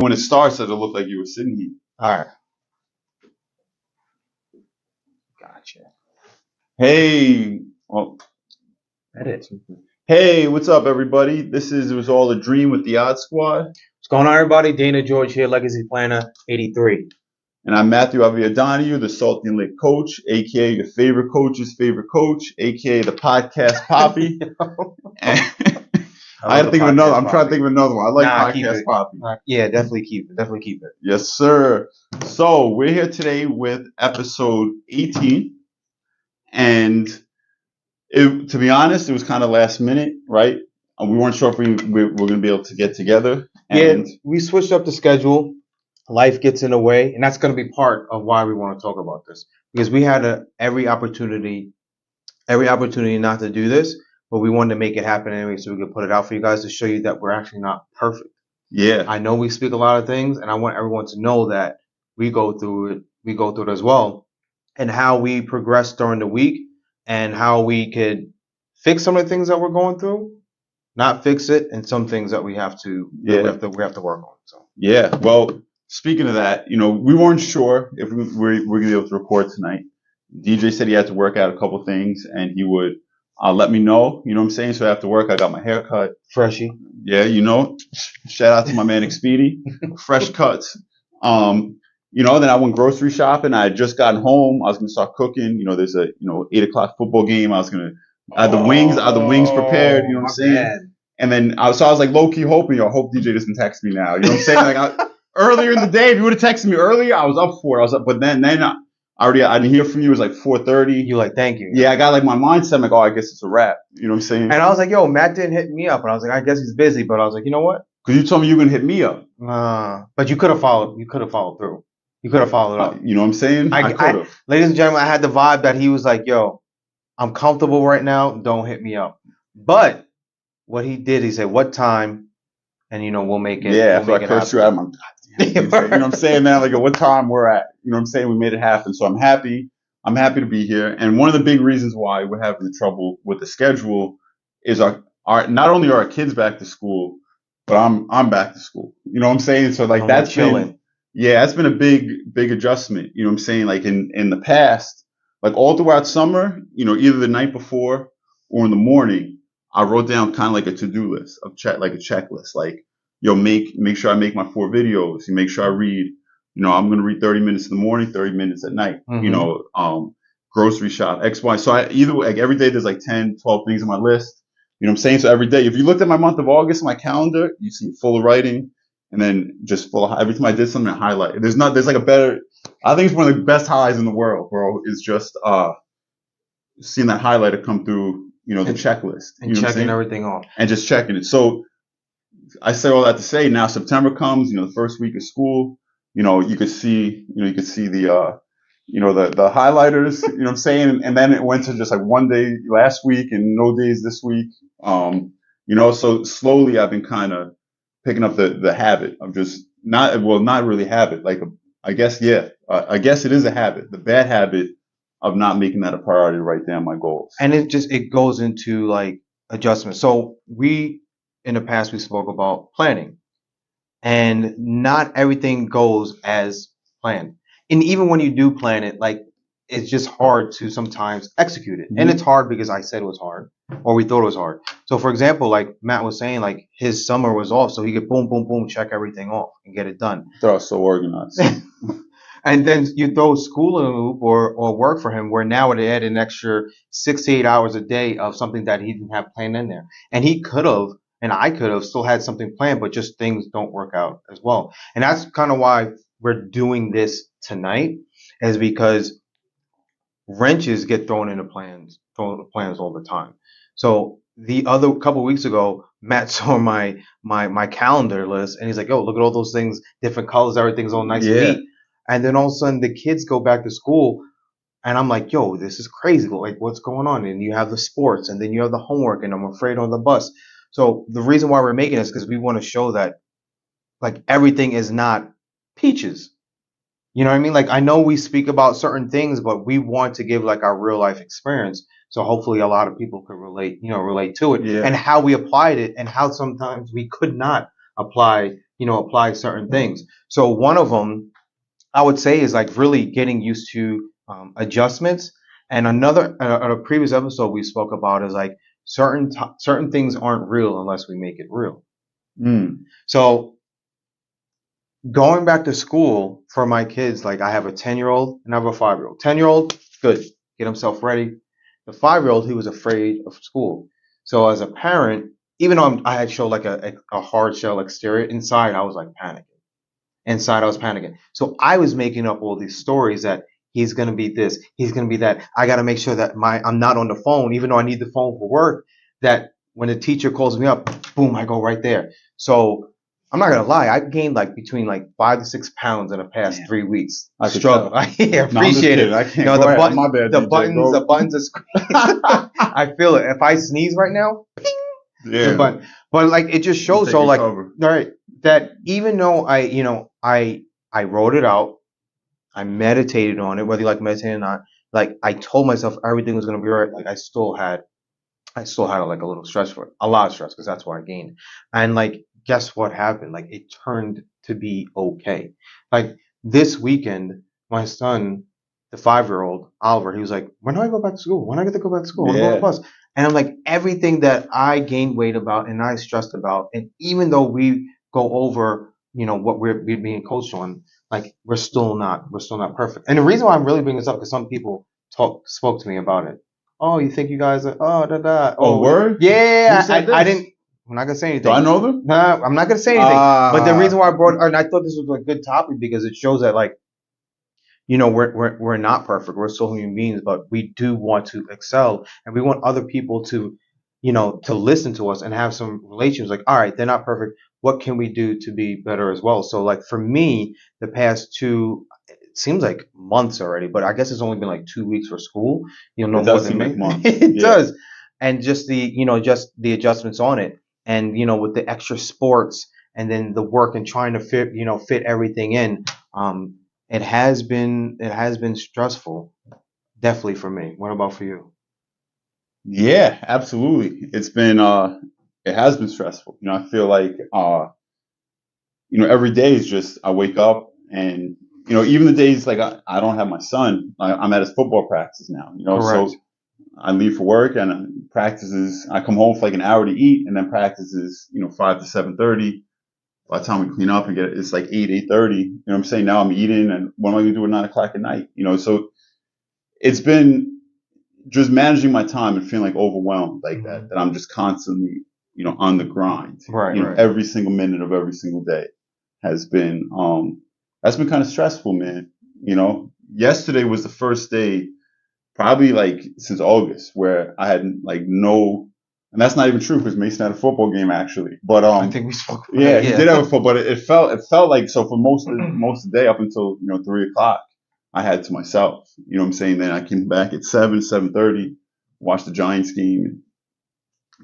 When it starts, it'll look like you were sitting here. All right. Gotcha. Hey, well, That is. hey, what's up, everybody? It was all a dream with the Odd Squad, What's going on, everybody? Dana George here, Legacy Planner 83. and I'm Matthew Aviadonio, the Salty Lake coach, aka your favorite coach's favorite coach, aka the podcast Poppy. And I had to think of another. I'm trying to think of another one. I like podcast Poppy. Yeah, definitely keep it. Definitely keep it. Yes, sir. So we're here today with episode 18, and to be honest, it was kind of last minute, right? We weren't sure if we were going to be able to get together. And yeah, we switched up the schedule. Life gets in the way, and that's going to be part of why we want to talk about this, because we had every opportunity not to do this, but we wanted to make it happen anyway, so we could put it out for you guys to show you that we're actually not perfect. Yeah, I know we speak a lot of things, and I want everyone to know that we go through it. We go through it as well, and how we progress during the week, and how we could fix some of the things that we're going through, not fix it, and some things that we have to we have to work on. So yeah. Well, speaking of that, we weren't sure if we're going to be able to record tonight. DJ said he had to work out a couple things, and he would let me know. You know what I'm saying? So after work, I got my hair cut. Freshie. Yeah, shout out to my man Expedi. Fresh cuts. Then I went grocery shopping. I had just gotten home. I was going to start cooking. There's a 8 o'clock football game. I had the wings prepared. You know what I'm saying? Man. And then I was like low key hoping, hope DJ doesn't text me now. You know what I'm saying? Like earlier in the day, if you would have texted me earlier, I was up for it. But then I didn't hear from you. It was like 4:30. You like, thank you. Yeah, I got like my mindset. I'm like, I guess it's a wrap. You know what I'm saying? And I was like, yo, Matt didn't hit me up. And I was like, I guess he's busy. But I was like, you know what? Because you told me you were gonna hit me up. But you could have followed. You could have followed through. You could have followed up. You know what I'm saying? I could have. Ladies and gentlemen, I had the vibe that he was like, yo, I'm comfortable right now. Don't hit me up. But what he did, he said, what time? And, we'll make it. Yeah, after I cursed you out, I'm like, you know what I'm saying, man? Like, at what time we're at? You know what I'm saying? We made it happen. So I'm happy. I'm happy to be here. And one of the big reasons why we're having the trouble with the schedule is our not only are our kids back to school, but I'm back to school. You know what I'm saying? So like that's been a big adjustment. You know what I'm saying? Like in the past, like all throughout summer, either the night before or in the morning, I wrote down kind of like a to-do list of like a checklist. Like, make sure I make my 4 videos. You make sure I read. I'm going to read 30 minutes in the morning, 30 minutes at night. Mm-hmm. Grocery shop, X, Y. So every day there's like 10, 12 things on my list. You know what I'm saying? So every day, if you looked at my month of August, my calendar, you see it full of writing, and then just full of, every time I did something, I highlight. I think it's one of the best highlights in the world, bro, is just seeing that highlighter come through, the checklist. And checking everything off. And just checking it. So I say all that to say, now September comes, the first week of school, you could see the, the highlighters, you know what I'm saying? And then it went to just like one day last week and no days this week. So slowly I've been kind of picking up the habit of just not really habit. Like, I guess it is a habit, the bad habit of not making that a priority to write down my goals. And it goes into like adjustments. So in the past, we spoke about planning, and not everything goes as planned. And even when you do plan it, like, it's just hard to sometimes execute it. Mm-hmm. And it's hard because I said it was hard, or we thought it was hard. So for example, like Matt was saying, like his summer was off, so he could boom, boom, boom, check everything off and get it done. They're so organized. And then you throw school in a loop or work for him, where now it add an extra 6 to 8 hours a day of something that he didn't have planned in there. And he could have, and I could have still had something planned, but just things don't work out as well. And that's kind of why we're doing this tonight, is because wrenches get thrown into plans all the time. So the other couple of weeks ago, Matt saw my calendar list, and he's like, "Oh, look at all those things, different colors, everything's all nice and neat." And then all of a sudden, the kids go back to school, and I'm like, "Yo, this is crazy! Like, what's going on?" And you have the sports, and then you have the homework, and I'm afraid on the bus. So the reason why we're making this is because we want to show that, like, everything is not peaches. You know what I mean? Like, I know we speak about certain things, but we want to give like our real life experience. So hopefully a lot of people could relate to it, and how we applied it, and how sometimes we could not apply, apply certain things. So one of them I would say is like really getting used to adjustments. And another, on a previous episode we spoke about is like certain things aren't real unless we make it real. Mm. So going back to school for my kids, like I have a 10-year-old and I have a 5-year-old. 10-year-old, good, get himself ready. The 5-year-old, he was afraid of school. So as a parent, even though I had showed like a hard shell exterior, inside I was like panicking. Inside I was panicking. So I was making up all these stories that he's gonna be this, he's gonna be that. I gotta make sure that I'm not on the phone, even though I need the phone for work. That when the teacher calls me up, boom, I go right there. So I'm not gonna lie, I gained like between like 5 to 6 pounds in the past Damn. 3 weeks. I could Struggle. tell. I No, I'm just appreciate kidding. it. I can't No, go the ahead. My bad, the DJ. buttons, Go. the buttons is I feel it. If I sneeze right now, the Yeah. button. But like it just You shows take so your like cover. right that even though I wrote it out, I meditated on it, whether you like meditating or not. Like I told myself everything was gonna be all right. Like I still had like a little stress for it, a lot of stress because that's why I gained. And like, guess what happened? Like it turned to be okay. Like this weekend, my son, the 5-year-old Oliver, he was like, "When do I go back to school? When do I get to go back to school? I want to go on the Yeah. bus." And I'm like, everything that I gained weight about and I stressed about, and even though we go over, what we're being coached on, like we're still not perfect. And the reason why I'm really bringing this up because some people spoke to me about it. Oh, you think you guys are, oh, da, da. Oh, Oh, word? yeah, Who said I this? didn't, I'm not going to say Do I anything. know them? Nah, I'm not going to say anything. But the reason why I Ah. brought, and I thought this was a good topic because it shows that, like, we're not perfect. We're still human beings, but we do want to excel and we want other people to, to listen to us and have some relations. Like, all right, they're not perfect. What can we do to be better as well? So, like, for me, the past it seems like months already, but I guess it's only been like 2 weeks for school. You'll know It more does than seem me. like months. It Yeah. does. And just the adjustments on it. And, with the extra sports and then the work and trying to fit everything in. It has been stressful, definitely for me. What about for you? Yeah, absolutely. It has been stressful. I feel like every day is just I wake up and even the days like I don't have my son, I'm at his football practice now, Correct. so I leave for work and practices. I come home for like an hour to eat, and then practices, 5 to 7:30. By the time we clean up and it's like 8:30. You know what I'm saying? Now I'm eating, and what am I gonna do at 9 o'clock at night? So it's been just managing my time and feeling like overwhelmed like that. Hmm. That I'm just constantly, on the grind. Right, right. Every single minute of every single day has been that's been kind of stressful, man. Yesterday was the first day probably like since August where I had like no, and that's not even true because Mason had a football game actually. But I think we spoke about yeah, it. he Yeah. did have a football, but it felt like so for most of the day up until 3 o'clock, I had to myself. You know what I'm saying? Then I came back at 7:30, watched the Giants game.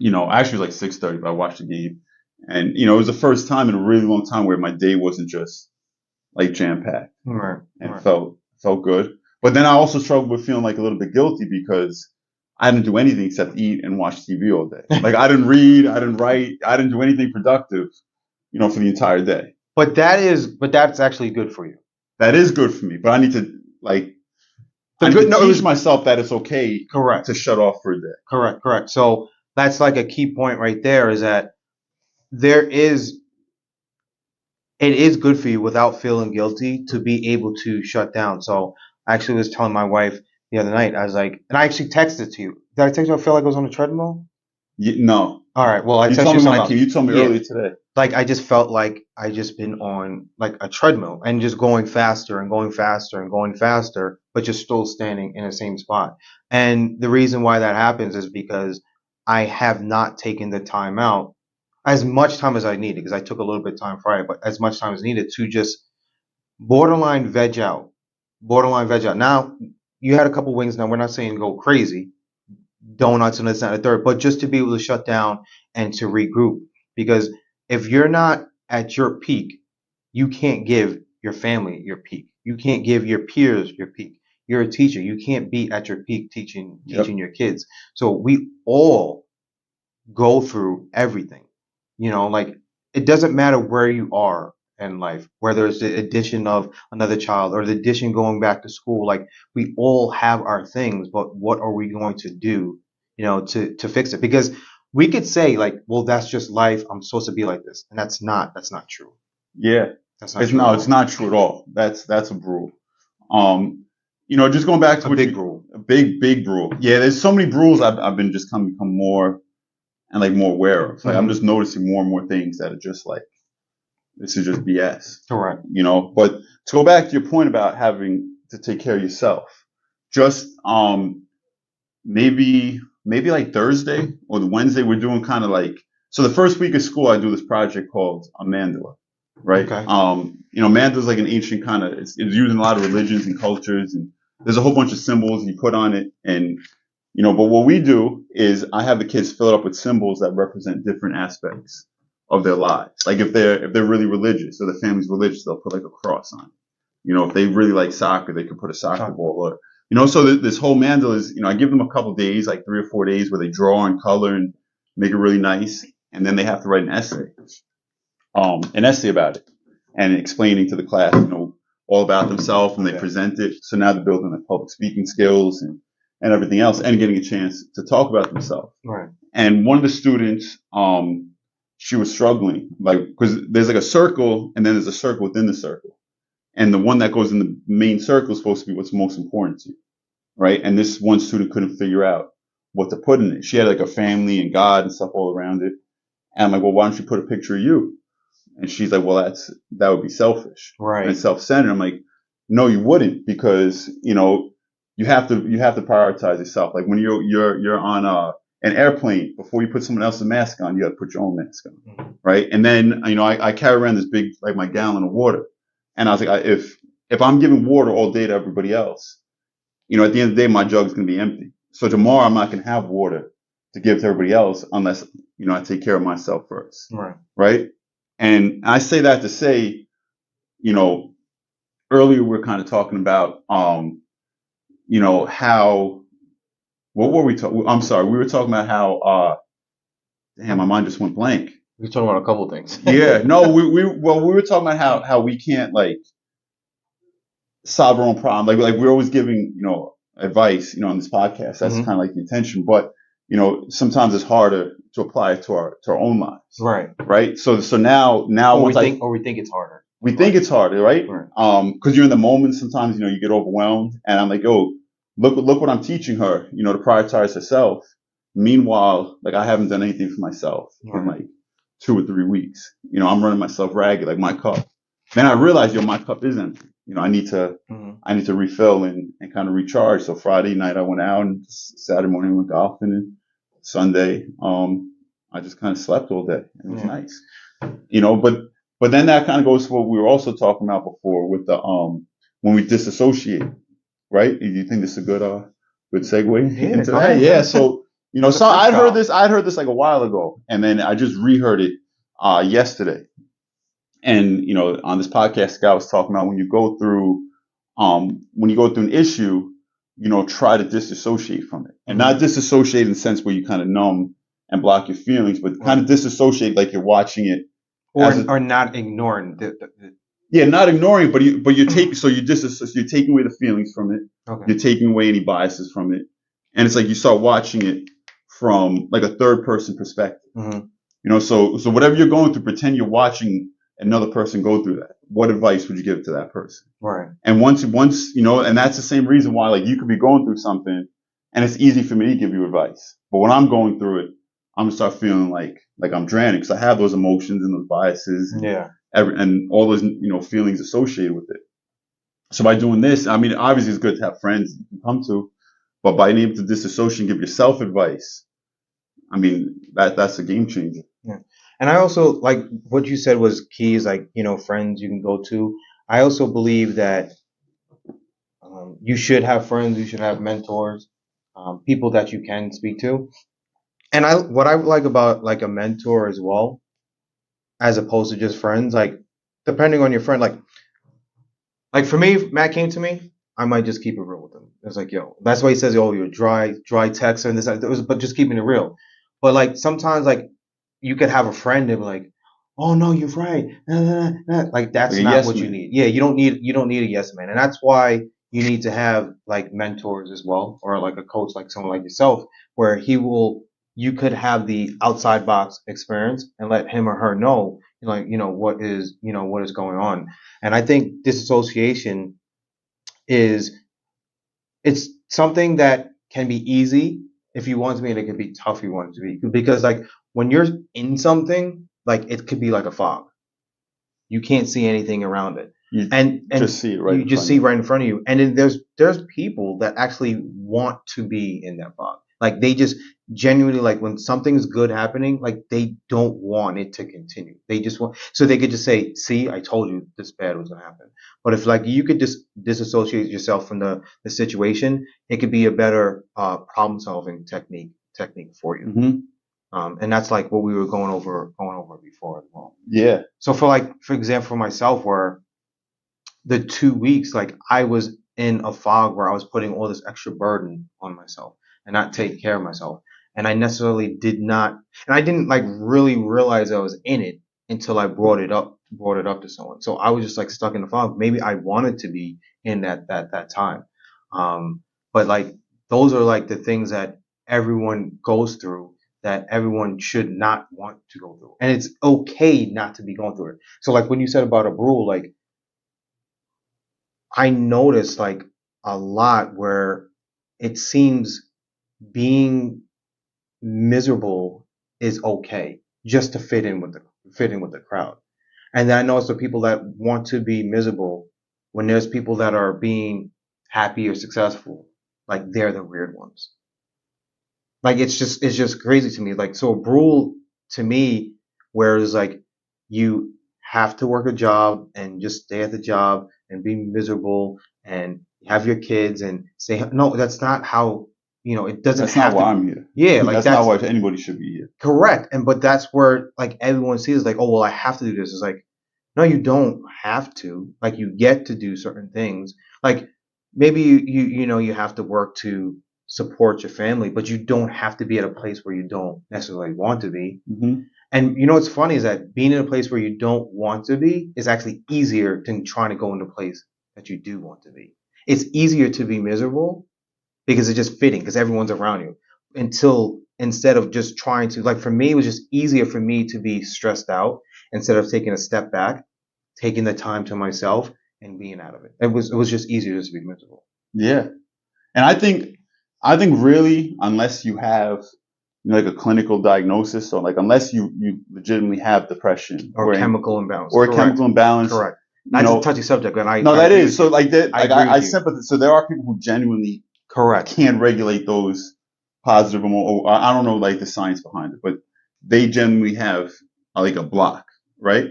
Actually it was like 6:30, but I watched the game, and it was the first time in a really long time where my day wasn't just like jam packed Right, and right. felt good. But then I also struggled with feeling like a little bit guilty because I didn't do anything except eat and watch TV all day. Like I didn't read, I didn't write, I didn't do anything productive, for the entire day. But that's actually good for you. That is good for me, but I need to like The I need good, to no, it teach was myself that it's okay correct, to shut off for a day. correct. So that's like a key point right there is that there is it is good for you without feeling guilty to be able to shut down. So I actually was telling my wife the other night, I was like, and I actually texted to you. Did I text you? I feel like I was on a treadmill. No, All right. Well, I you texted told you me when something I came. else. You told me Yeah. earlier today. Like I just felt like I just been on like a treadmill and just going faster and going faster and going faster, but just still standing in the same spot. And the reason why that happens is because I have not taken the time out as much time as I needed because I took a little bit of time Friday, but as much time as needed to just borderline veg out. Borderline veg out. Now, you had a couple wings. Now, we're not saying go crazy, donuts and this and the third, but just to be able to shut down and to regroup. Because if you're not at your peak, you can't give your family your peak. You can't give your peers your peak. You're a teacher. You can't be at your peak teaching Yep. your kids. So we all go through everything. Like it doesn't matter where you are in life, whether it's the addition of another child or the addition going back to school. Like we all have our things, but what are we going to do, to fix it? Because we could say like, well, that's just life. I'm supposed to be like this, and that's not true. Yeah, That's not true at it's all. not true at all. That's a rule. Just going back to A what big you, rule. a big rule. Yeah, there's so many rules I've been just kind of become more and like more aware of. Like I'm Mhm. just noticing more and more things that are just like this is just BS. Correct. But to go back to your point about having to take care of yourself, just maybe like Thursday or the Wednesday we're doing kind of like so the first week of school I do this project called a mandala, right? Okay. Mandala's like an ancient kind of it's used in a lot of religions and cultures, and there's a whole bunch of symbols you put on it, and but what we do is I have the kids fill it up with symbols that represent different aspects of their lives. Like if they're really religious or the family's religious, they'll put like a cross on it. If they really like soccer, they could put a soccer ball or so this whole mandala is, I give them a couple days, like 3 or 4 days where they draw and color and make it really nice. And then they have to write an essay about it and explaining to the class, all about themselves, and they present it. So now they're building their public speaking skills and everything else and getting a chance to talk about themselves. Right. And one of the students, she was struggling, like, cause there's like a circle and then there's a circle within the circle. And the one that goes in the main circle is supposed to be what's most important to you, right? And this one student couldn't figure out what to put in it. She had like a family and God and stuff all around it. And I'm like, well, why don't you put a picture of you? And she's like, well, that would be selfish, Right. and self-centered. I'm like, no, you wouldn't, because you have to prioritize yourself. Like when you're on an airplane, before you put someone else's mask on, you got to put your own mask on, Mhm. right? And then I carry around this big, like, my gallon of water. And I was like, if I'm giving water all day to everybody else, at the end of the day, my jug is going to be empty. So tomorrow I'm not going to have water to give to everybody else unless, I take care of myself first. Right. Right. And I say that to say, earlier we are kind of talking about, how, what were we talking? I'm sorry. We were talking about how, damn, my mind just went blank. We're talking about a couple of things. Yeah, no, we were talking about how we can't like solve our own problem. Like we're always giving, advice, on this podcast. That's Mhm. kind of like the intention, but sometimes it's harder to apply it to our own lives. Right. Right. So now Or we once think it's harder. we think it's harder, right? Right. Cause you're in the moment. Sometimes, you get overwhelmed, and I'm like, oh, look what I'm teaching her, to prioritize herself. Meanwhile, like I haven't done anything for myself in Right. like 2 or 3 weeks. I'm running myself ragged, like my cup. Then I realized, my cup is empty. I need to Mhm. refill and kind of recharge. So Friday night I went out, and Saturday morning I went golfing, and Sunday, I just kind of slept all day. It was Yeah. nice, but then that kind of goes to what we were also talking about before with the, when we disassociate, right? Do you think this is a good segue Yeah, into go that? ahead. Yeah. So, Let's so I'd heard freestyle. this like a while ago, and then I just reheard it, yesterday. And, on this podcast, the guy was talking about when you go through an issue, try to disassociate from it, and not disassociate in the sense where you kind of numb and block your feelings, but kind of disassociate like you're watching it, Or not ignoring yeah, not ignoring, but you're taking, so you're taking away the feelings from it, okay. you're taking away any biases from it, and it's like you start watching it from like a third person perspective. Mhm. So whatever you're going through, pretend you're watching another person go through that. What advice would you give to that person? Right. And once, and that's the same reason why, like, you could be going through something, and it's easy for me to give you advice. But when I'm going through it, I'm gonna start feeling like I'm drowning, because I have those emotions and those biases, Yeah. and all those, feelings associated with it. So by doing this, I mean, obviously it's good to have friends you can come to, but by being able to disassociate and give yourself advice, I mean, that's a game changer. Yeah. And I also like what you said was key is like, friends you can go to. I also believe that you should have friends, you should have mentors, people that you can speak to. And what I like about like a mentor as well, as opposed to just friends, like depending on your friend, like for me, if Matt came to me, I might just keep it real with him. It's like, yo, that's why he says, oh, you're dry texter and this, but just keeping it real. But like sometimes like you could have a friend and be like, oh no, you're right. Nah, nah, nah, nah. Like Like that's a not yes what you man. need. Yeah, you don't need a yes man. And that's why you need to have like mentors as well, or like a coach like someone like yourself, where you could have the outside box experience and let him or her know, like, what is going on. And I think disassociation is it's something that can be easy if you want to be, and it can be tough if you want it to be. Because like when you're in something, like it could be like a fog. You can't see anything around it. You And just see it right you in just front of see you. right in front of you. And then there's people that actually want to be in that fog. Like they just genuinely, like when something's good happening, like they don't want it to continue. They just want, so they could just say, see, I told you this bad was gonna happen. But if like you could just disassociate yourself from the situation, it could be a better problem solving technique for you. Hmm. And that's like what we were going over before as well. Yeah. So for example, for myself, where the 2 weeks, like I was in a fog where I was putting all this extra burden on myself and not taking care of myself. And I necessarily did not, and I didn't like really realize I was in it until I brought it up to someone. So I was just like stuck in the fog. Maybe I wanted to be in that time. Um, but like those are like the things that everyone goes through, that everyone should not want to go through. And it's okay not to be going through it. So like when you said about a rule, like I noticed like a lot where it seems being miserable is okay just to fit in with the crowd. And then I noticed the people that want to be miserable, when there's people that are being happy or successful, like they're the weird ones. Like it's just crazy to me. Like so a rule to me, where it's like you have to work a job and just stay at the job and be miserable and have your kids and say no, that's not how, it doesn't That's not have to why be. I'm here. Yeah, like That's not that's why anybody should be here. correct. And but that's where like everyone sees like, oh well, I have to do this. It's like, no, you don't have to. Like you get to do certain things. Like maybe you have to work to support your family, but you don't have to be at a place where you don't necessarily want to be. Hmm. And what's funny is that being in a place where you don't want to be is actually easier than trying to go into a place that you do want to be. It's easier to be miserable because it's just fitting because everyone's around you, until instead of just trying to, like, for me it was just easier for me to be stressed out instead of taking a step back, taking the time to myself and being out of it. It was just easier just to be miserable. Yeah. And I think really, unless you have like a clinical diagnosis, or like unless you legitimately have depression Or chemical imbalance. or a Correct. chemical imbalance, Correct. you That's a know, touchy subject, and no, I that agree is with so you. like that. I Like agree I with you. sympathize. So there are people who genuinely Correct. can't regulate those positive or I don't know like the science behind it, but they genuinely have like a block, right?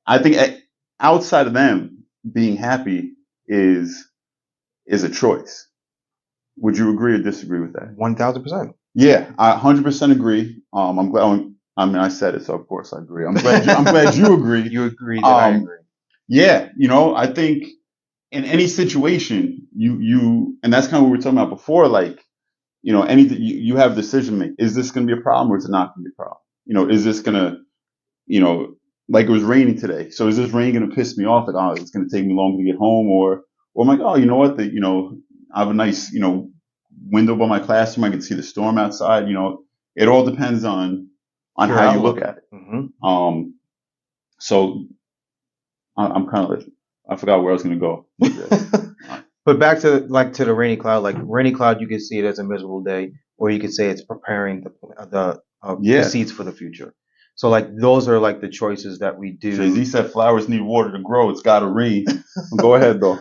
I think outside of them being happy is a choice. Would you agree or disagree with that? 1000%. Yeah, I 100% agree. I'm glad. I mean, I said it, so of course I agree. I'm glad you agree. You agree that I Um, agree. yeah, I think in any situation, and that's kind of what we were talking about before. Like, anything you have decision make. Is this going to be a problem or is it not going to be a problem? Is this going to, you know, like it was raining today. So is this rain going to piss me off? Like, oh, it's going to take me longer to get home, or I'm like, oh, you know what? I have a nice, window by my classroom. I can see the storm outside. It all depends on Your how you look outlook. at it. Hmm. So I'm kind of like, I forgot where I was going to go with this. But back to the rainy cloud. Like rainy cloud, you can see it as a miserable day, or you could say it's preparing the Yeah. seeds for the future. So like those are like the choices that we Jay Z do. said flowers need water to grow. It's got to rain. Go ahead though.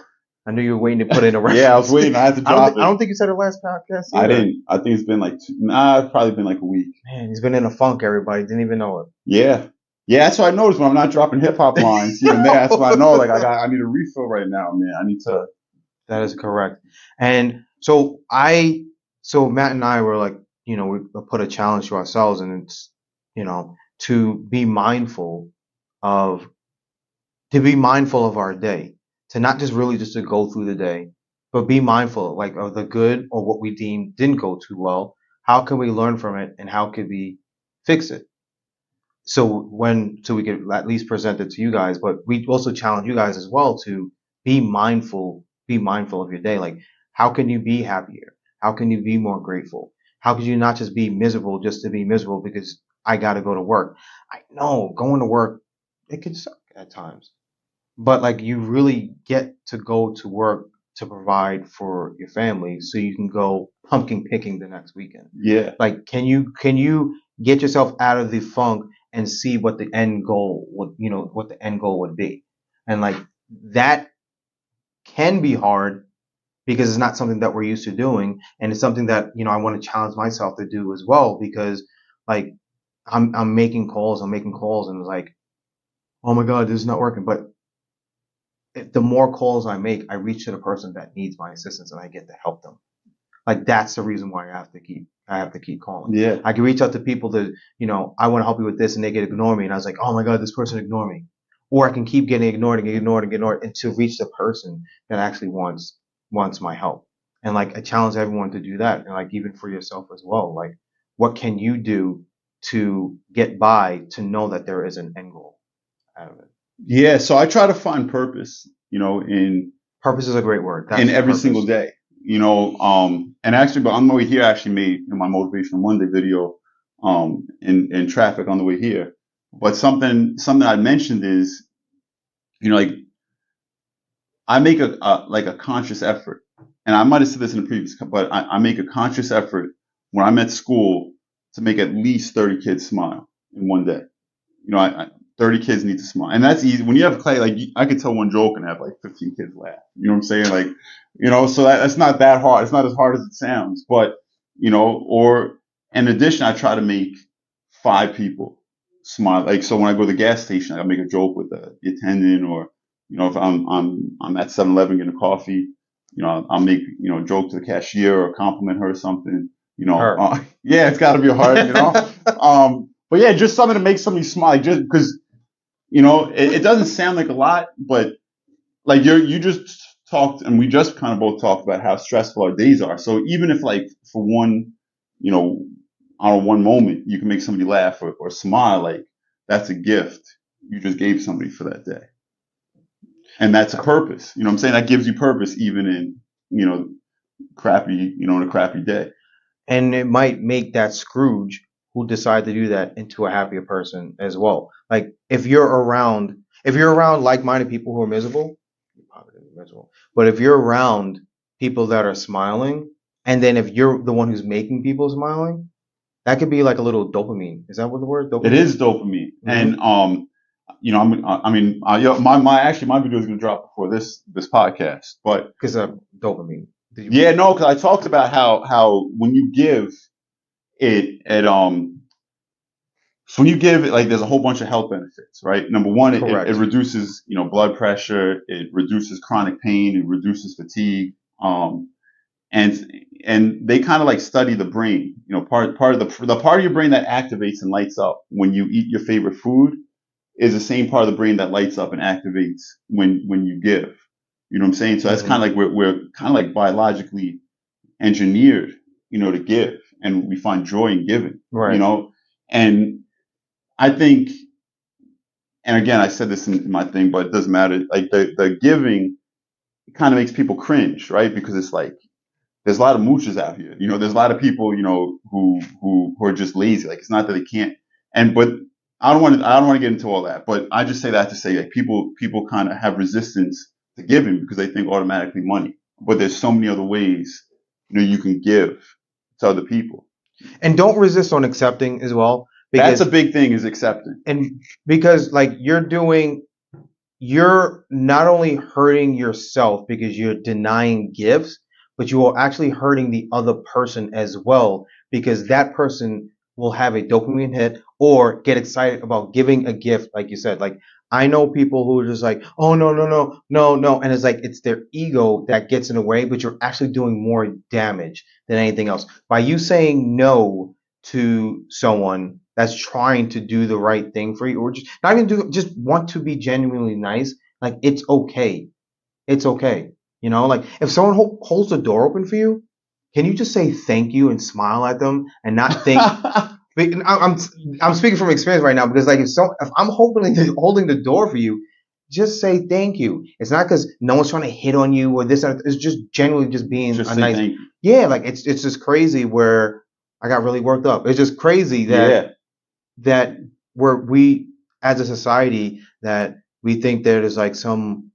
I knew you were waiting to put in a Yeah, I was reference. waiting. I had to I don't. drop I it. don't think you said it last podcast I either. didn't. I think it's been like it's probably been like a week. Man, he's been in a funk. Everybody didn't even know it. Yeah. Yeah, that's what I noticed when I'm not dropping hip hop lines here and there. That's what I know. Like I need a refill right now, man. I need to. That is correct. And so Matt and I were like, we put a challenge to ourselves, and it's, to be mindful of our day, to not just really just to go through the day, but be mindful like of the good or what we deem didn't go too well. How can we learn from it, and how can we fix it? so we could at least present it to you guys, but we also challenge you guys as well to be mindful of your day. Like, how can you be happier? How can you be more grateful? How could you not just be miserable just to be miserable because I got to go to work? I know going to work, it can suck at times, but like you really get to go to work to provide for your family so you can go pumpkin picking the next weekend. Yeah. Like, can you get yourself out of the funk and see what the end goal would, what the end goal would be? And like that can be hard because it's not something that we're used to doing. And it's something that, I want to challenge myself to do as well because like I'm making calls, and it's like, oh my God, this is not working. But the more calls I make, I reach to the person that needs my assistance and I get to help them. Like that's the reason why I have to keep calling. Yeah. I can reach out to people that, I want to help you with this and they get ignore me. And I was like, oh my God, this person ignored me. Or I can keep getting ignored until reach the person that actually wants my help. And like I challenge everyone to do that. And like even for yourself as well. Like what can you do to get by to know that there is an end goal out of it? Yeah. So I try to find purpose, in Purpose is a great word. That's in every purpose. single day. And actually, but on my way here, I actually made my motivational Monday video, in traffic on the way here. But something I mentioned is, like I make a conscious effort, and I might have said this in the previous, but I make a conscious effort when I'm at school to make at least 30 kids smile in one day. 30 kids need to smile, and that's easy. When you have clay, like I could tell one joke and have like 15 kids laugh. You know what I'm saying? Like, so that's not that hard. It's not as hard as it sounds, but or in addition, I try to make 5 people smile. Like, so when I go to the gas station, I make a joke with the attendant, or if I'm at 7-Eleven getting a coffee, I'll make a joke to the cashier or compliment her or something. Yeah, it's got to be hard. But yeah, just something to make somebody smile, like, just because it doesn't sound like a lot, but like you just talked, and we just kind of both talked about how stressful our days are. So even if like for one, on one moment you can make somebody laugh or smile, like that's a gift you just gave somebody for that day, and that's a purpose. You know what I'm saying? That gives you purpose even in crappy, in a crappy day. And it might make that Scrooge who decide to do that into a happier person as well. Like if you're around like-minded people who are miserable, you're probably gonna be miserable. But if you're around people that are smiling, and then if you're the one who's making people smiling, that could be like a little dopamine. Is that what the word dopamine? It is dopamine, and my video is going to drop before this podcast, but Because of dopamine. Yeah, no, because I talked about how when you give so when you give it, like, there's a whole bunch of health benefits, right? Number one, it reduces blood pressure, it reduces chronic pain, it reduces fatigue, and they kind of like study the brain. Part of the part of your brain that activates and lights up when you eat your favorite food is the same part of the brain that lights up and activates when you give. You know what I'm saying? So that's kind of like we're kind of like biologically engineered, to give, and we find joy in giving. Right. And I think, and again, I said this in my thing, but it doesn't matter. Like the giving kind of makes people cringe, right? Because it's like there's a lot of mooches out here. There's a lot of people, who are just lazy. Like, it's not that they can't. But I don't want to get into all that. But I just say that to say, like, people kind of have resistance to giving because they think automatically money. But there's so many other ways, you can give to other people. And don't resist on accepting as well. That's a big thing, is accepting. And because like you're not only hurting yourself because you're denying gifts, but you are actually hurting the other person as well, because that person will have a dopamine hit or get excited about giving a gift. Like you said, like I know people who are just like, oh no, no, no, no, no. And it's like, it's their ego that gets in the way, but you're actually doing more damage than anything else. By you saying no to someone that's trying to do the right thing for you, or just not even just want to be genuinely nice, like it's okay. It's okay. Like if someone holds the door open for you, can you just say thank you and smile at them and not think But I'm speaking from experience right now because like if I'm holding the door for you, just say thank you. It's not because no one's trying to hit on you or this. It's just genuinely just being Just a say nice. thank you. Yeah, like it's just crazy where I got really worked up. It's just crazy Yeah, that we as a society that we think there's like some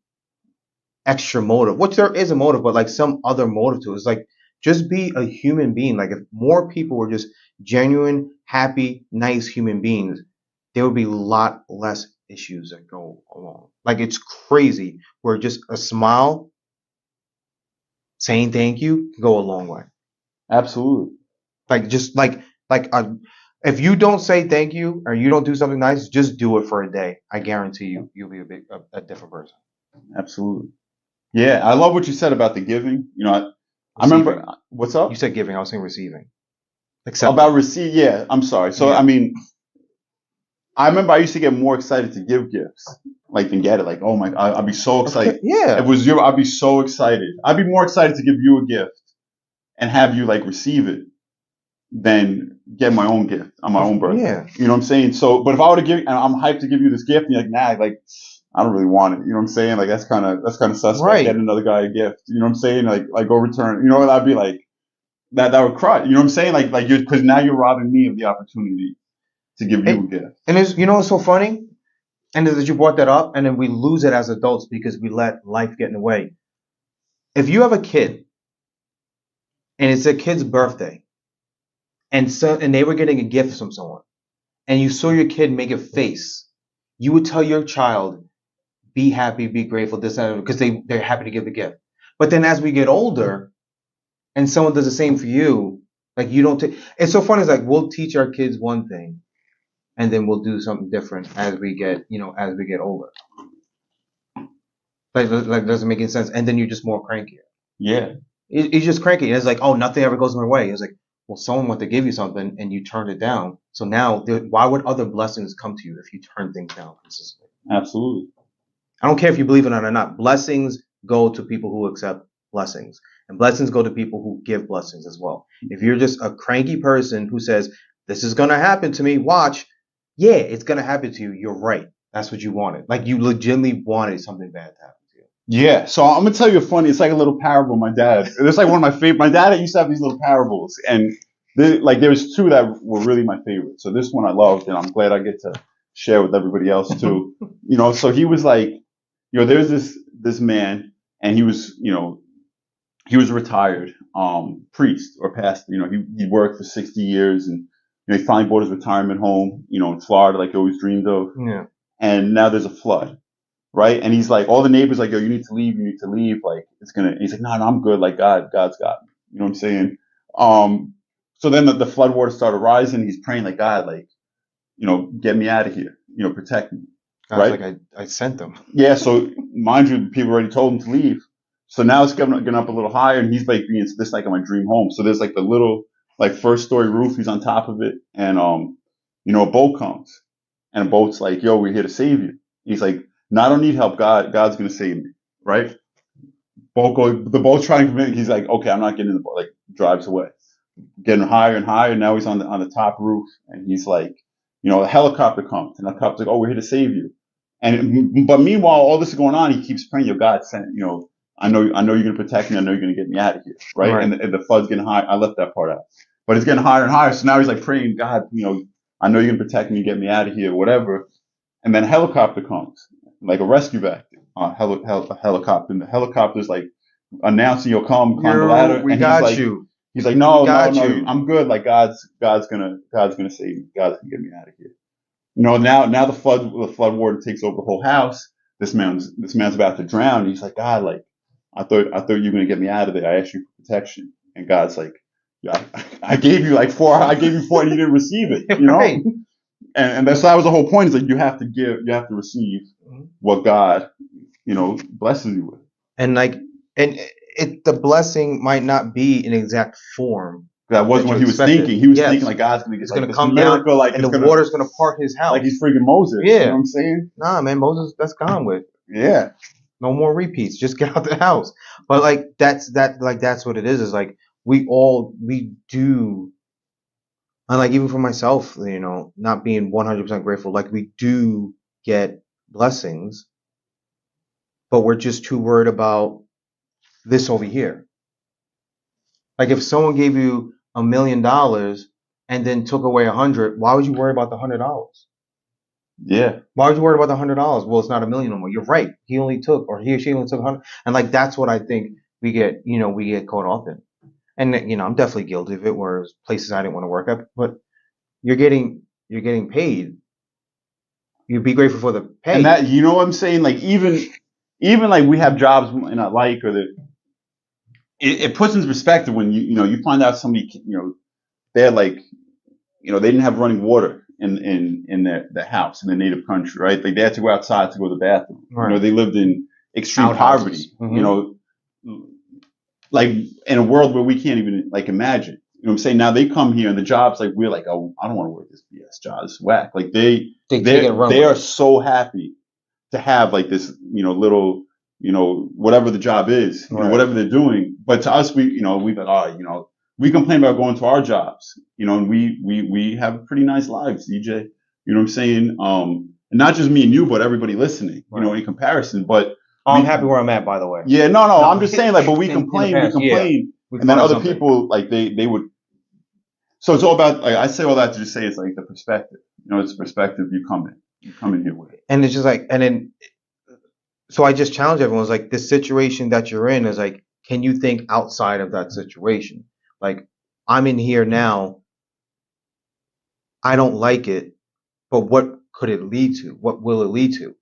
extra motive, which there is a motive, but like some other motive to it. It's like just be a human being. Like if more people were just genuine, happy, nice human beings, there would be a lot less issues that go along. Like it's crazy where just a smile, saying thank you can go a long way. absolutely. Like just like if you don't say thank you or you don't do something nice, just do it for a day. I guarantee you'll be a different person. Absolutely. Yeah, I love what you said about the giving. You know, I remember Receiving. what's You up said giving. I was saying receiving. about Accepting. receive. Yeah, I'm sorry. So Yeah. I mean, I remember I used to get more excited to give gifts, like than get it. Like, oh my, I'd be so Okay. excited. If it Yeah. was you, I'd be so excited. I'd be more excited to give you a gift and have you like receive it than get my own gift on my own birthday. Yeah. You know what I'm saying? So, but if I were to give, and I'm hyped to give you this gift, and you're like, nah, like I don't really want it. You know what I'm saying? Like that's kind of suspect. Get Right. another guy a gift. You know what I'm saying? Like go return. You know what? I'd be like that would cry. You know what I'm saying? Like you're because now you're robbing me of the opportunity to give you a And gift. and it's what's so funny? And that you brought that up, and then we lose it as adults because we let life get in the way. If you have a kid and it's a kid's birthday, and they were getting a gift from someone, and you saw your kid make a face, you would tell your child, be happy, be grateful, this and that, because they're happy to give the gift. But then as we get older, and someone does the same for you, like you don't take. It's so funny. It's like we'll teach our kids one thing, and then we'll do something different as we get older. Like doesn't make any sense. And then you're just more crankier. Yeah, It's just cranky. And it's like, oh, nothing ever goes my way. It's like, well, someone wanted to give you something and you turned it down. So now, why would other blessings come to you if you turn things down consistently? absolutely. I don't care if you believe it or not. Blessings go to people who accept blessings, and blessings go to people who give blessings as well. If you're just a cranky person who says, this is going to happen to me, watch, yeah, it's going to happen to you. You're right. That's what you wanted. Like you legitimately wanted something bad to happen to you. Yeah, so I'm gonna tell you a funny. It's like a little parable. My dad. It's like one of my favorite. My dad used to have these little parables, and like there was two that were really my favorite. So this one I loved, and I'm glad I get to share with everybody else too. You know, so he was like, there's this man, and he was a retired priest or pastor. He worked for 60 years, and he finally bought his retirement home, in Florida, like he always dreamed of. Yeah. And now there's a flood, right? And he's like, all the neighbors like, yo, you need to leave, you need to leave. Like he's like, no, I'm good. Like God's got me. You know what I'm saying? Um, so then the flood water started rising. He's praying like, God, like, get me out of here. Protect me. I was Right? like, I sent them. Yeah. So mind you, people already told him to leave. So now it's getting up a little higher, and he's like being this like in my dream home. So there's like the little like first story roof. He's on top of it, and a boat comes, and a boat's like, yo, we're here to save you. He's like, no, I don't need help. God's gonna save me, right? The boat's trying to convince. He's like, okay, I'm not getting in the boat. Like drives away, getting higher and higher. Now he's on the top roof, and he's like, a helicopter comes, and the helicopter's like, oh, we're here to save you. But meanwhile, all this is going on. He keeps praying, yo, God sent, I know you're gonna protect me. I know you're gonna get me out of here, right? Right. And the flood's getting high. I left that part out, but it's getting higher and higher. So now he's like praying, God, I know you're gonna protect me, get me out of here, whatever. And then a helicopter comes, like a rescue vac, a helicopter. And the helicopter's like announcing, you'll climb the ladder. We And got you. he's like, We no, got no, you. I'm good. Like God's gonna save me. God's gonna get me out of here. Now the flood water takes over the whole house. This man's about to drown. He's like, God, like, I thought you were gonna get me out of there. I asked you for protection, and God's like, yeah, I gave you like four. I gave you four, and you didn't receive it. Right. And that was the whole point. Is like you have to give, you have to receive what God, blesses you with. And like, and the blessing might not be in exact form That wasn't that what you he was expected. thinking. He was Yes. thinking like God's gonna get It's like gonna this come down, miracle, like and it's the gonna, water's gonna part his house. like he's freaking Moses. Yeah. You know what I'm saying? Nah, man, Moses, that's gone with. Yeah. No more repeats. Just get out the house. But like that's what it is. Is like we do And like even for myself, not being 100% grateful, like we do get blessings, but we're just too worried about this over here. Like if someone gave you $1 million and then took away 100, why would you worry about the $100? Yeah. Why would you worry about the $100? Well, it's not a million no more. You're right. He only took, or he or she only took 100, and like that's what I think we get caught up in. And I'm definitely guilty of it. Whereas places I didn't want to work at, but you're getting paid. You'd be grateful for the And pay. that, you know what I'm saying? Like even like we have jobs and I like, or that it puts into perspective when you find out somebody, they're like, they didn't have running water in their house in their native country, right? Like they had to go outside to go to the bathroom. Right. They lived in extreme Outhouses. poverty, like in a world where we can't even like imagine. You know what I'm saying? Now they come here and the jobs, like we're like, oh, I don't want to work this BS job. It's whack. Like They take it and run they with are it. so happy to have like this, little, whatever the job is, Right. whatever they're doing. But to us, we like, oh, we complain about going to our jobs, and we have pretty nice lives, DJ. You know what I'm saying? And not just me and you, but everybody listening, Right. in comparison. But I'm happy where I'm at, by the way. yeah, no, No, I'm just saying, like, but we in the complain, past, yeah. We and then find other something. people, like, they would. So it's all about, like, I say all that to just say it's like the perspective. It's the perspective you come in here with. And it's just like, and then, so I just challenge everyone. It's like the situation that you're in is like, can you think outside of that situation? Like, I'm in here now. I don't like it, but what could it lead to? What will it lead to?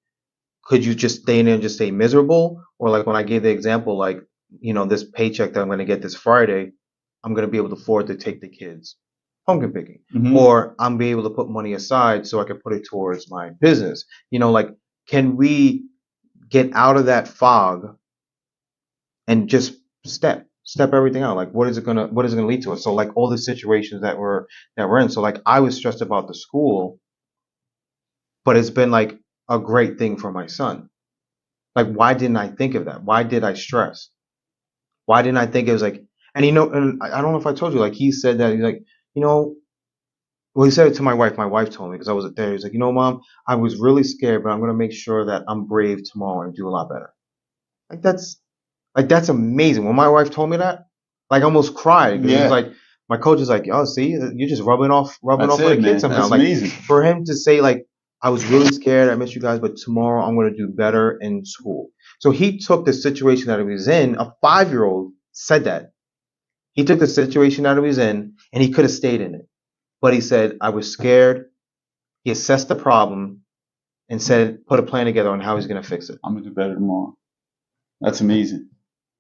Could you just stay in there and just stay miserable? Or like when I gave the example, like, this paycheck that I'm going to get this Friday, I'm going to be able to afford to take the kids pumpkin picking, Mhm. or I'm be able to put money aside so I can put it towards my business. Like, can we get out of that fog and just step everything out? Like, what is it gonna lead to us? So like all the situations that we're in. So like I was stressed about the school, but it's been like a great thing for my son. Like, why didn't I think of that? Why did I stress? Why didn't I think it was like, and and I don't know if I told you, like, he said that, he's like, you know, well, he said it to my wife. My wife told me because I wasn't there. He's like, Mom, I was really scared, but I'm going to make sure that I'm brave tomorrow and do a lot better. Like, that's amazing. When my wife told me that, like, I almost cried. Because Yeah. it's like, my coach is like, oh, see, you're just rubbing off That's on the it, kid man. somehow. That's Like, amazing. for him to say, like, I was really scared, I miss you guys, but tomorrow I'm going to do better in school. So he took the situation that he was in. A 5-year-old said that. He took the situation that he was in, and he could have stayed in it. But he said, I was scared. He assessed the problem and said, put a plan together on how he's going to fix it. I'm gonna do better tomorrow. That's amazing.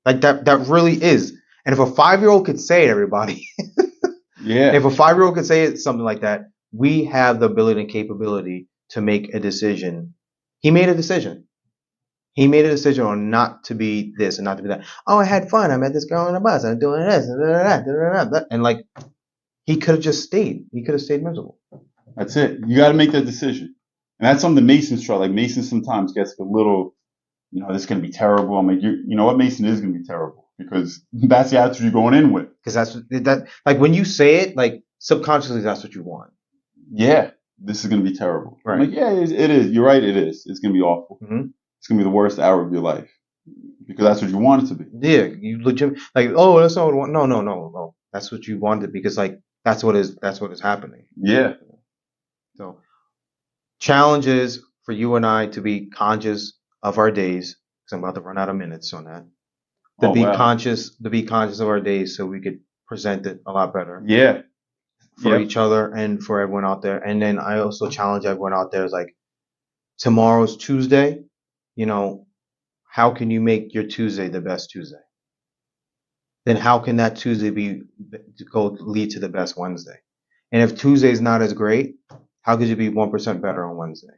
Like that really is. And if a 5-year-old could say it, everybody, Yeah. if a 5-year-old could say it, something like that, we have the ability and capability to make a decision. He made a decision. He made a decision on not to be this and not to be that. Oh, I had fun. I met this girl on the bus. I'm doing this and like he could have just stayed. He could have stayed miserable. That's it. You got to make that decision, and that's something Mason's try. Like Mason sometimes gets a little, this is gonna be terrible. I'm like, you know what, Mason is gonna be terrible because that's the attitude you're going in with. Because that like when you say it, like subconsciously, that's what you want. Yeah, this is gonna be terrible. Right. I'm like, yeah, it is. You're right. It is. It's gonna be awful. Mm-hmm. It's gonna be the worst hour of your life because that's what you want it to be. Yeah, you legit like, oh, that's not what I want. No. That's what you wanted because like that's what is happening. Yeah. So challenges for you and I to be conscious of our days because I'm about to run out of minutes on that. To be conscious of our days so we could present it a lot better. Yeah. For each other and for everyone out there. And then I also challenge everyone out there is like, tomorrow's Tuesday. How can you make your Tuesday the best Tuesday? Then how can that Tuesday lead to the best Wednesday? And if Tuesday's not as great, how could you be 1% better on Wednesday?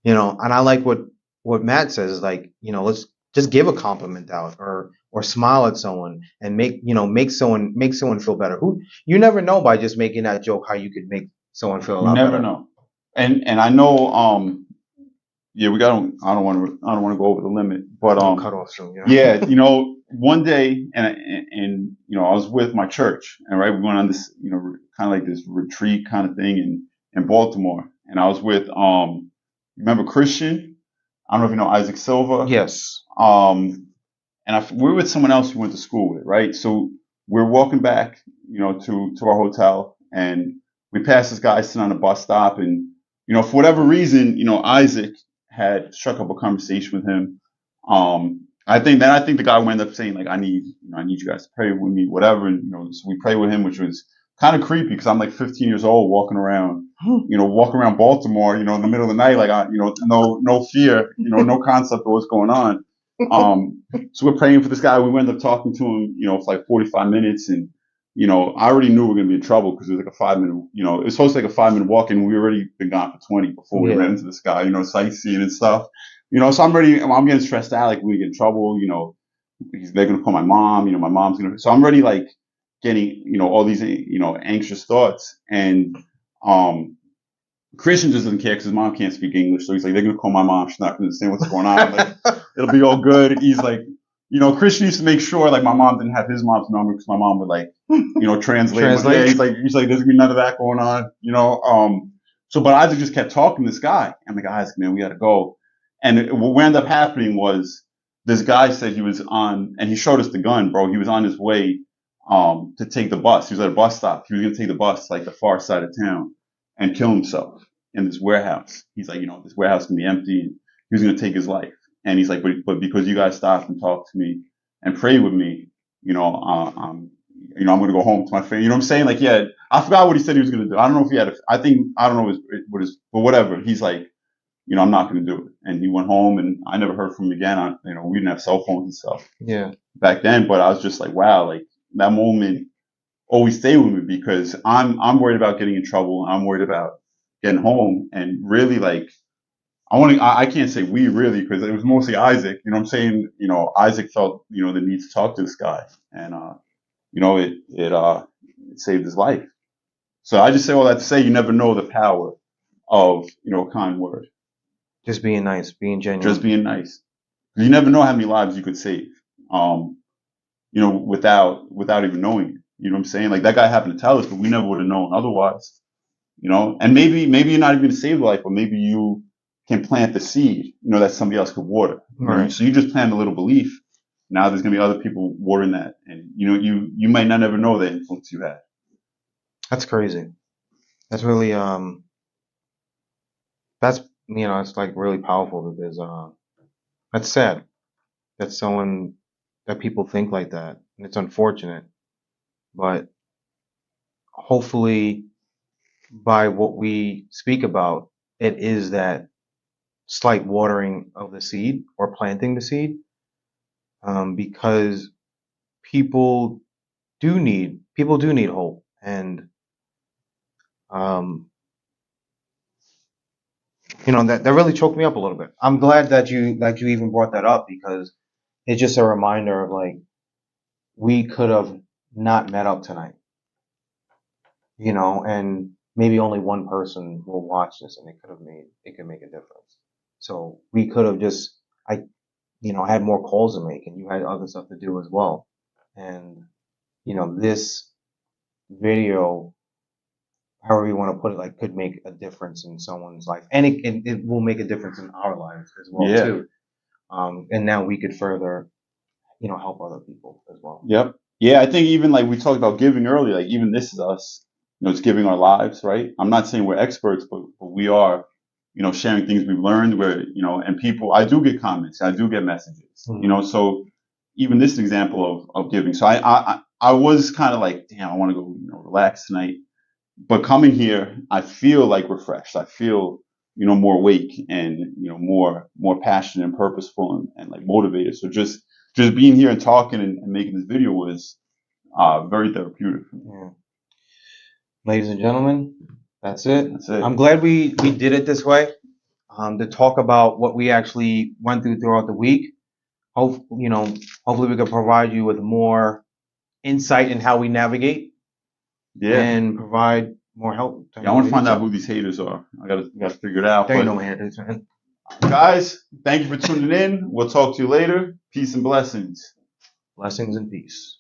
And I like what Matt says is like, let's just give a compliment out or smile at someone and make someone feel better. You never know by just making that joke how you could make someone feel a lot better. You never know. And I know yeah, I don't want to go over the limit, but We'll cut off soon. Yeah. yeah, one day, and I was with my church, and right, we went on this, kind of like this retreat kind of thing in Baltimore, and I was with remember Christian? I don't know if you know Isaac Silva. Yes. And we were with someone else we went to school with, right? So we're walking back, to our hotel, and we passed this guy sitting on a bus stop, and for whatever reason, Isaac had struck up a conversation with him. I think the guy wound up saying like, I need you guys to pray with me, whatever, and so we prayed with him, which was kind of creepy because I'm like 15 years old walking around, walking around Baltimore, in the middle of the night, like, no fear, no concept of what's going on. So we're praying for this guy. We wound up talking to him, for like 45 minutes. And, I already knew we were going to be in trouble because it was like a 5 minute, it was supposed to be like a 5 minute walk, and we already been gone for 20 before we ran into this guy, sightseeing and stuff. So I'm getting stressed out, like we get in trouble, they're going to call my mom, my mom's going to, so I'm already like getting, all these, anxious thoughts. And, Christian just doesn't care because his mom can't speak English. So he's like, they're going to call my mom. She's not going to understand what's going on. I'm like, it'll be all good. He's like, Christian used to make sure like my mom didn't have his mom's number because my mom would like, translate. Yeah, he's like, there's going to be none of that going on, So, but Isaac just kept talking to this guy. I'm like, Isaac, man, we got to go. And what ended up happening was this guy said he was on, and he showed us the gun, bro. He was on his way, to take the bus. He was at a bus stop. He was going to take the bus like the far side of town and kill himself in this warehouse. He's like, this warehouse can be empty, and he was going to take his life. And he's like, but because you guys stopped and talked to me and prayed with me, I'm going to go home to my family. You know what I'm saying? Like, yeah, I forgot what he said he was going to do. I don't know if he had, I don't know but whatever. He's like, I'm not going to do it. And he went home, and I never heard from him again. We didn't have cell phones and stuff. Yeah. Back then, but I was just like, wow, like that moment always stay with me because I'm worried about getting in trouble. I'm worried about getting home, and really like I can't say we really because it was mostly Isaac. You know what I'm saying? Isaac felt the need to talk to this guy, and it saved his life. So I just say all that to say you never know the power of a kind word. Just being nice, being genuine. Just being nice. You never know how many lives you could save. Without even knowing it. You know what I'm saying? Like that guy happened to tell us, but we never would have known otherwise. And maybe you're not even going to save life, but maybe you can plant the seed, that somebody else could water. Right. So you just plant a little belief. Now there's going to be other people watering that, and you might not ever know the influence you had. That's crazy. That's really it's like really powerful because that's sad that people think like that, and it's unfortunate. But hopefully, by what we speak about, it is that slight watering of the seed or planting the seed, because people do need hope, and that really choked me up a little bit. I'm glad that you even brought that up because it's just a reminder of like we could have not met up tonight, and maybe only one person will watch this and it could make a difference. So we could have just had more calls to make, and you had other stuff to do as well. And this video, however you want to put it, like could make a difference in someone's life, and it will make a difference in our lives as well too. And now we could further, help other people as well. Yep. Yeah, I think even like we talked about giving earlier, like even this is us, it's giving our lives, right? I'm not saying we're experts, but we are, sharing things we've learned where, and people, I do get comments, I do get messages, so even this is an example of giving. So I was kind of like, damn, I want to go, relax tonight. But coming here, I feel like refreshed. I feel, more awake and, more passionate and purposeful and like motivated. So just being here and talking and making this video was very therapeutic. Yeah. Ladies and gentlemen, that's it. That's it. I'm glad we did it this way, to talk about what we actually went through throughout the week. Hopefully we can provide you with more insight in how we navigate. Yeah. And provide more help. Yeah, I want to find out who these haters are. I gotta figure it out. There ain't no haters, man. Guys, thank you for tuning in. We'll talk to you later. Peace and blessings. Blessings and peace.